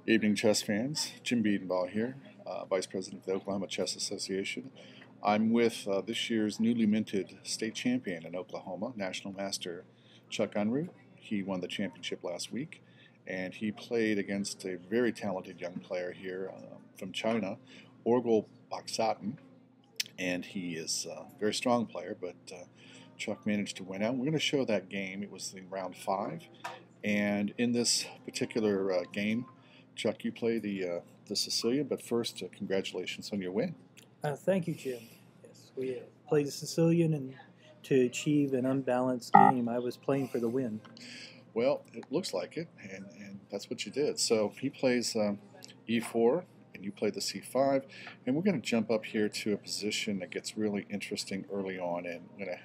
Evening chess fans, Jim Biedenbaugh here, Vice President of the Oklahoma Chess Association. I'm with this year's newly minted state champion in Oklahoma, National Master Chuck Unruh. He won the championship last week, and he played against a very talented young player here from China, Unruh.mov, and he is a very strong player, but Chuck managed to win out. We're going to show that game. It was in round 5, and in this particular game, Chuck, you play the Sicilian, but first, congratulations on your win. Thank you, Jim. Yes, we played the Sicilian, and to achieve an unbalanced game, I was playing for the win. Well, it looks like it, and that's what you did. So he plays e4, and you play the c5, and we're going to jump up here to a position that gets really interesting early on, and I'm going to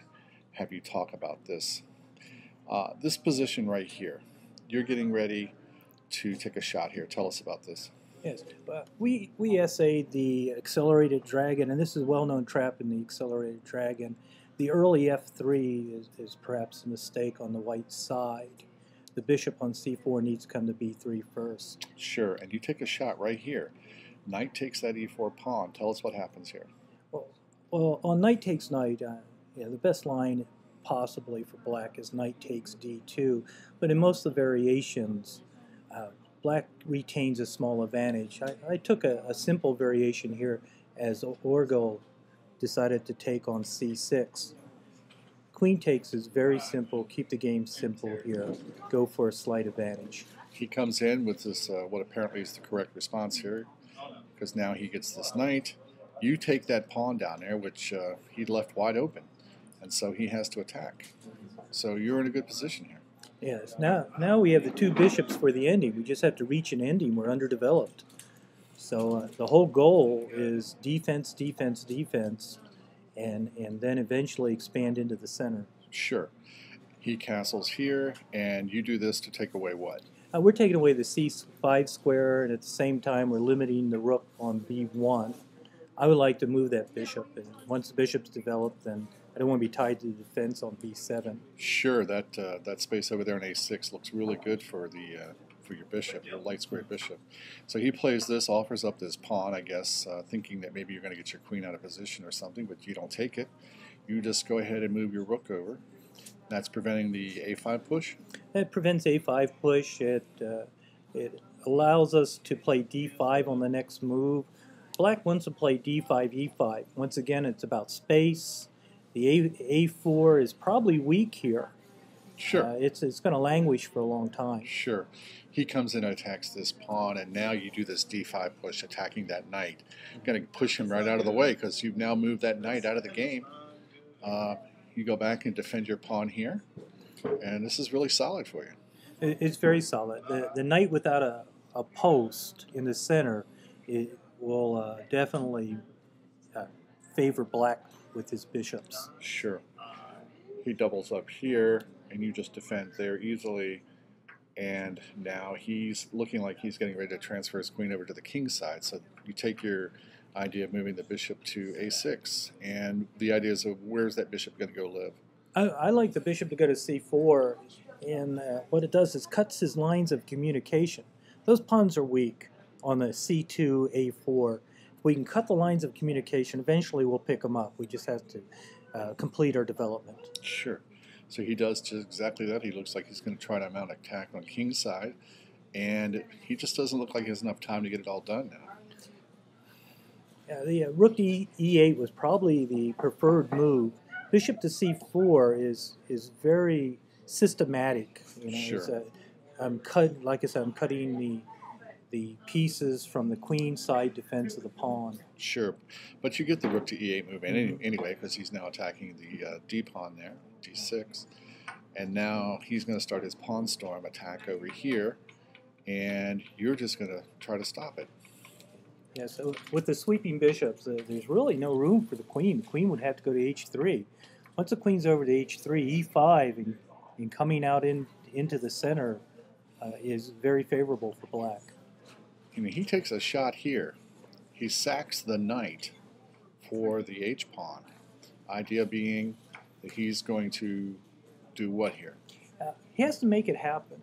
have you talk about this. This position right here, you're getting ready to take a shot here. Tell us about this. Yes, we essayed the accelerated dragon, and this is a well-known trap in the accelerated dragon. The early f3 is perhaps a mistake on the white side. The bishop on c4 needs to come to b3 first. Sure, and you take a shot right here. Knight takes that e4 pawn. Tell us what happens here. Well, on knight takes knight, the best line possibly for black is knight takes d2, but in most of the variations, black retains a small advantage. I took a simple variation here as Unruh decided to take on c6. Queen takes is very simple. Keep the game simple here. Go for a slight advantage. He comes in with this, what apparently is the correct response here, because now he gets this knight. You take that pawn down there, which he left wide open, and so he has to attack. So you're in a good position here. Yes, now we have the two bishops for the ending. We just have to reach an ending. We're underdeveloped. So the whole goal is defense, defense, defense, and then eventually expand into the center. Sure. He castles here, and you do this to take away what? We're taking away the c5 square, and at the same time we're limiting the rook on b1. I would like to move that bishop, and once the bishop's developed, then I don't want to be tied to the defense on b7. Sure, that space over there on a6 looks really good for your bishop, your light square bishop. So he plays this, offers up this pawn, I guess, thinking that maybe you're going to get your queen out of position or something, but you don't take it. You just go ahead and move your rook over. That's preventing the a5 push? That prevents a5 push. It allows us to play d5 on the next move. Black wants to play d5, e5. Once again, it's about space. The a4 is probably weak here. Sure. It's going to languish for a long time. Sure. He comes in and attacks this pawn, and now you do this d5 push, attacking that knight. You're going to push him right out of the way because you've now moved that knight out of the game. You go back and defend your pawn here, and this is really solid for you. It's very solid. The knight without a post in the center will definitely favor black with his bishops. Sure. He doubles up here, and you just defend there easily. And now he's looking like he's getting ready to transfer his queen over to the king's side. So you take your idea of moving the bishop to a6, and the idea is of where's that bishop going to go live? I like the bishop to go to c4, and what it does is cuts his lines of communication. Those pawns are weak on the c2, a4. If we can cut the lines of communication, eventually we'll pick them up. We just have to complete our development. Sure. So he does just exactly that. He looks like he's going to try to mount an attack on king's side, and he just doesn't look like he has enough time to get it all done now. The rook to e8 was probably the preferred move. Bishop to c4 is very systematic. Sure. Like I said, I'm cutting the pieces from the queen side defense of the pawn. Sure, but you get the rook to e8 move anyway because he's now attacking the d pawn there, d6, and now he's going to start his pawn storm attack over here, and you're just going to try to stop it. Yeah, so with the sweeping bishops, there's really no room for the queen. The queen would have to go to h3. Once the queen's over to h3, e5 and coming out into the center is very favorable for black. I mean, he takes a shot here. He sacks the knight for the h-pawn. Idea being that he's going to do what here? He has to make it happen.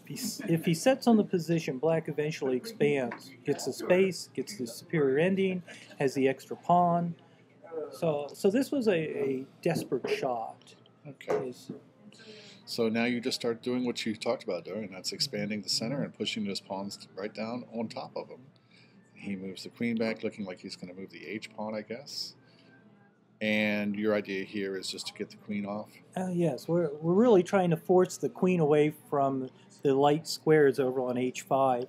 if he sets on the position, black eventually expands, gets the space, gets the superior ending, has the extra pawn. So this was a desperate shot. Okay. So now you just start doing what you talked about doing, and that's expanding the center and pushing those pawns right down on top of him. He moves the queen back, looking like he's going to move the h pawn, I guess. And your idea here is just to get the queen off? Yes, we're really trying to force the queen away from the light squares over on h5.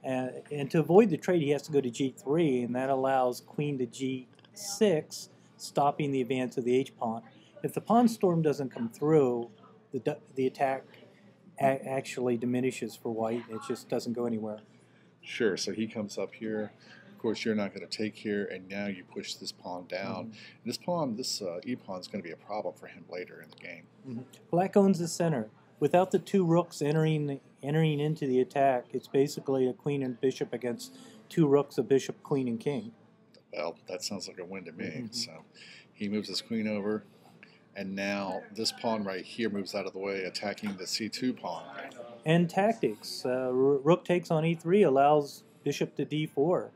And to avoid the trade, he has to go to g3, and that allows queen to g6, stopping the advance of the h-pawn. If the pawn storm doesn't come through, the attack actually diminishes for white. It just doesn't go anywhere. Sure, so he comes up here. Of course, you're not going to take here, and now you push this pawn down. And this pawn, this e-pawn is going to be a problem for him later in the game. Black owns the center. Without the two rooks entering into the attack, it's basically a queen and bishop against two rooks, a bishop, queen, and king. Well, that sounds like a win to me. So he moves his queen over, and now this pawn right here moves out of the way, attacking the c2 pawn. And tactics. Rook takes on e3 allows bishop to d4,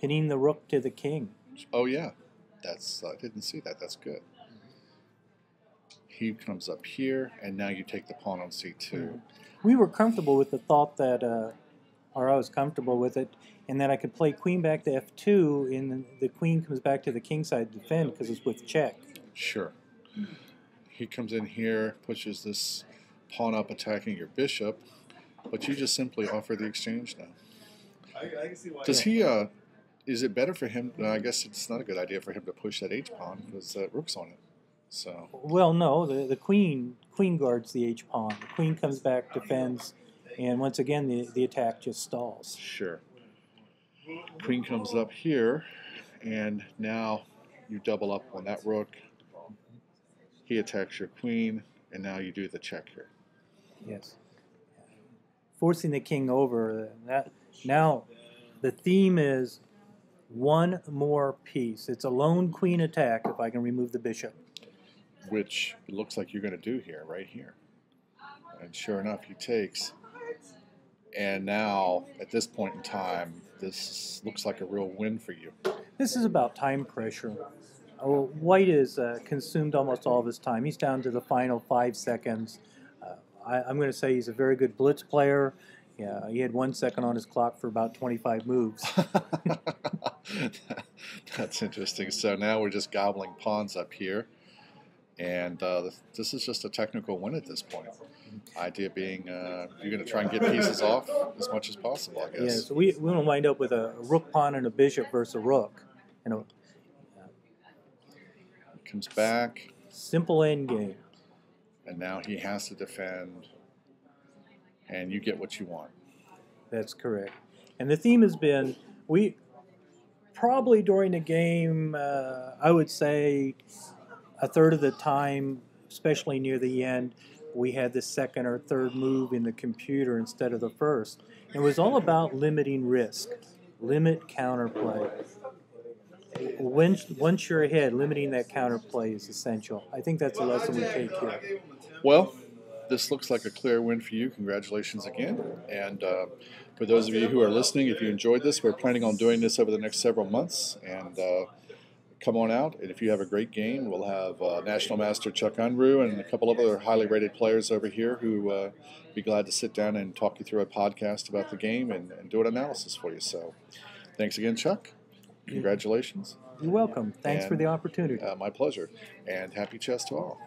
pinning the rook to the king. Oh yeah, that's I didn't see that. That's good. He comes up here, and now you take the pawn on c2. We were comfortable with the thought that, or I was comfortable with it, and that I could play queen back to f2, and the queen comes back to the king side to defend because it's with check. Sure. He comes in here, pushes this pawn up, attacking your bishop, but you just simply offer the exchange now. Does he? Is it better for him? I guess it's not a good idea for him to push that h-pawn because rook's on it. So. Well, no, the queen guards the h-pawn. The queen comes back, defends, and once again the attack just stalls. Sure. Queen comes up here, and now you double up on that rook. He attacks your queen, and now you do the check here. Yes. Forcing the king over. Now the theme is one more piece. It's a lone queen attack if I can remove the bishop. Which it looks like you're going to do here, right here. And sure enough, he takes. And now, at this point in time, this looks like a real win for you. This is about time pressure. White is consumed almost all of his time. He's down to the final 5 seconds. I'm going to say he's a very good blitz player. Yeah, he had 1 second on his clock for about 25 moves. That's interesting. So now we're just gobbling pawns up here. And this is just a technical win at this point. Idea being you're going to try and get pieces off as much as possible, I guess. Yeah, so we want to wind up with a rook pawn and a bishop versus a rook. Comes back. Simple end game. And now he has to defend, and you get what you want. That's correct. And the theme has been, we probably during the game, I would say a third of the time, especially near the end, we had the second or third move in the computer instead of the first. It was all about limiting risk, limit counterplay. Once you're ahead, limiting that counterplay is essential. I think that's a lesson we take here. Well, this looks like a clear win for you. Congratulations again. And for those of you who are listening, if you enjoyed this, we're planning on doing this over the next several months. And come on out. And if you have a great game, we'll have National Master Chuck Unruh and a couple of other highly rated players over here who be glad to sit down and talk you through a podcast about the game and do an analysis for you. So thanks again, Chuck. Congratulations. You're welcome. Thanks for the opportunity. My pleasure. And happy chess to all.